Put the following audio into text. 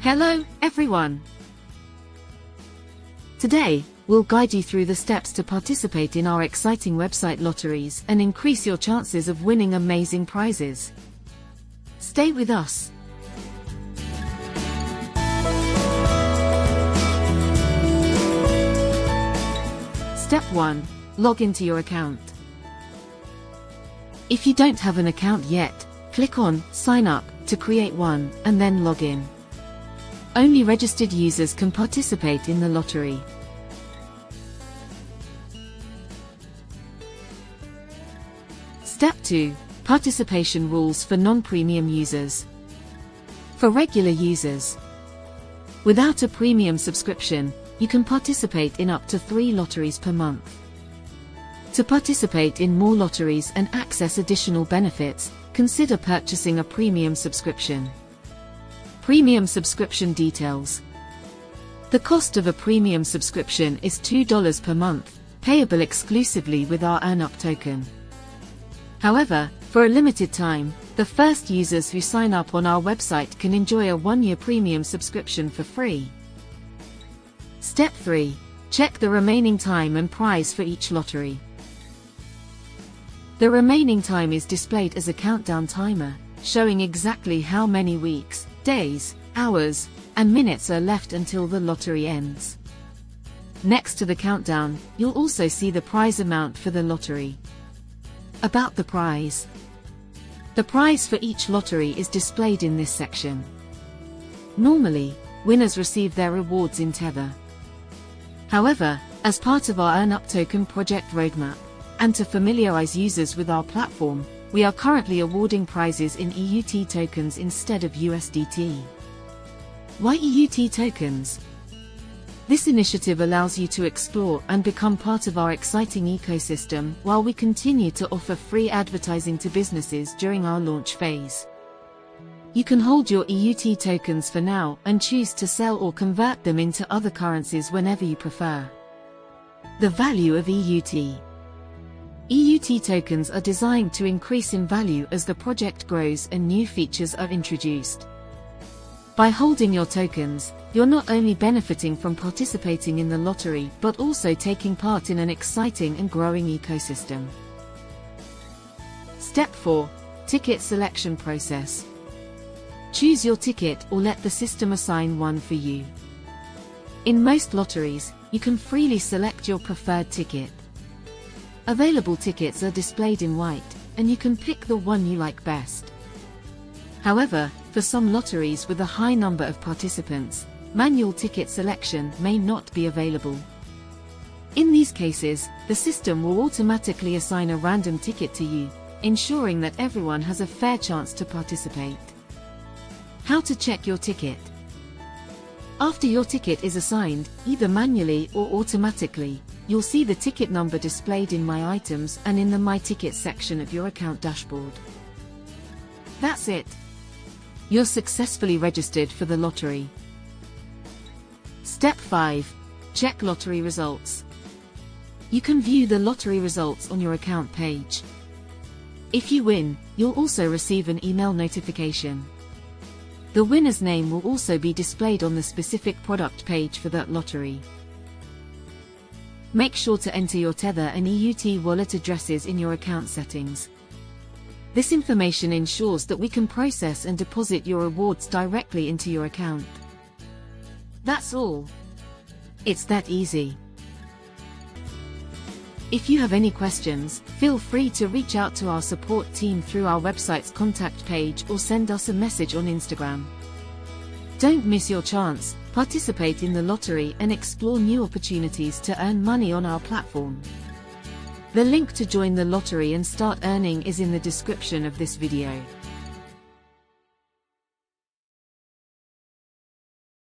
Hello, everyone! Today, we'll guide you through the steps to participate in our exciting website Lotteries and increase your chances of winning amazing prizes. Stay with us. Step 1. Log into your account. If you don't have an account yet, click on Sign Up to create one and then log in. Only registered users can participate in the lottery. Step 2. Participation rules for non-premium users. For regular users, without a premium subscription, you can participate in up to 3 lotteries per month. To participate in more lotteries and access additional benefits, consider purchasing a premium subscription. Premium subscription details. The cost of a premium subscription is $2 per month, payable exclusively with our EarnUpToken. However, for a limited time, the first users who sign up on our website can enjoy a 1-year premium subscription for free. Step 3. Check the remaining time and prize for each lottery. The remaining time is displayed as a countdown timer, showing exactly how many weeks, days, hours, and minutes are left until the lottery ends. Next to the countdown, you'll also see the prize amount for the lottery. About the prize. The prize for each lottery is displayed in this section. Normally, winners receive their rewards in Tether. However, as part of our EarnUpToken project roadmap, and to familiarize users with our platform, we are currently awarding prizes in EUT tokens instead of USDT. Why EUT tokens? This initiative allows you to explore and become part of our exciting ecosystem while we continue to offer free advertising to businesses during our launch phase. You can hold your EUT tokens for now and choose to sell or convert them into other currencies whenever you prefer. The value of EUT. EUT tokens are designed to increase in value as the project grows and new features are introduced. By holding your tokens, you're not only benefiting from participating in the lottery but also taking part in an exciting and growing ecosystem. Step 4. Ticket selection process. Choose your ticket or let the system assign one for you. In most lotteries, you can freely select your preferred ticket. Available tickets are displayed in white, and you can pick the one you like best. However, for some lotteries with a high number of participants, manual ticket selection may not be available. In these cases, the system will automatically assign a random ticket to you, ensuring that everyone has a fair chance to participate. How to check your ticket. After your ticket is assigned, either manually or automatically, you'll see the ticket number displayed in My Items and in the My Tickets section of your account dashboard. That's it. You're successfully registered for the lottery. Step 5. Check lottery results. You can view the lottery results on your account page. If you win, you'll also receive an email notification. The winner's name will also be displayed on the specific product page for that lottery. Make sure to enter your Tether and EUT wallet addresses in your account settings. This information ensures that we can process and deposit your rewards directly into your account. That's all. It's that easy. If you have any questions, feel free to reach out to our support team through our website's contact page or send us a message on Instagram. Don't miss your chance. Participate in the lottery and explore new opportunities to earn money on our platform. The link to join the lottery and start earning is in the description of this video.